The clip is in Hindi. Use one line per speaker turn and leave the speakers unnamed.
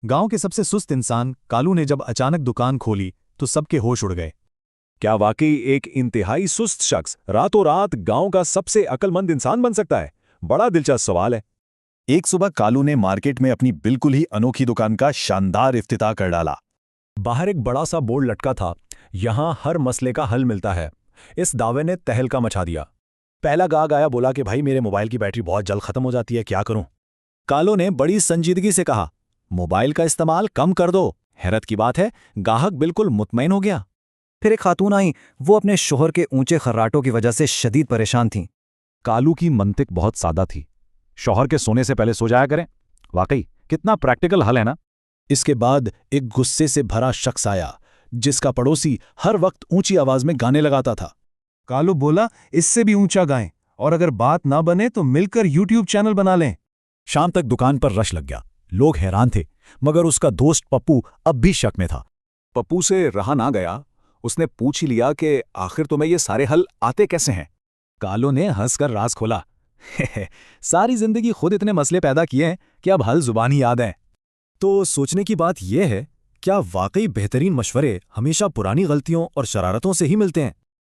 गांव के सबसे सुस्त इंसान कालू ने जब अचानक दुकान खोली तो सबके होश उड़ गए।
क्या वाकई एक इंतहाई सुस्त शख्स रातों रात गांव का सबसे अक्लमंद इंसान बन सकता है? बड़ा दिलचस्प सवाल है।
एक सुबह कालू ने मार्केट में अपनी बिल्कुल ही अनोखी दुकान का शानदार इफ्तिताह कर डाला।
बाहर एक बड़ा सा बोर्ड लटका था, यहाँ हर मसले का हल मिलता है। इस दावे ने तहलका मचा दिया।
पहला गाहक आया, बोला कि भाई मेरे मोबाइल की बैटरी बहुत जल्द खत्म हो जाती है, क्या करूं? कालू ने बड़ी संजीदगी से कहा, मोबाइल का इस्तेमाल कम कर दो। हैरत की बात है, गाहक बिल्कुल मुतमईन हो गया।
फिर एक खातून आई, वो अपने शोहर के ऊंचे खर्राटों की वजह से शदीद परेशान थीं।
कालू की मंतिक बहुत सादा थी। शौहर के सोने से पहले सो जाया करें। वाकई कितना प्रैक्टिकल हल है ना।
इसके बाद एक गुस्से से भरा शख्स आया, जिसका पड़ोसी हर वक्त ऊंची आवाज में गाने लगाता था।
कालू बोला, इससे भी ऊंचा गाएं, और अगर बात ना बने तो मिलकर यूट्यूब चैनल बना लें।
शाम तक दुकान पर रश लग गया। लोग हैरान थे, मगर उसका दोस्त पप्पू अब भी शक में था।
पप्पू से रहा ना गया, उसने पूछ ही लिया कि आखिर तुम्हें ये सारे हल आते कैसे हैं?
कालू ने हंसकर राज खोला, सारी जिंदगी खुद इतने मसले पैदा किए हैं कि अब हल जुबानी याद हैं।
तो सोचने की बात यह है, क्या वाकई बेहतरीन मशवरे हमेशा पुरानी गलतियों और शरारतों से ही मिलते हैं?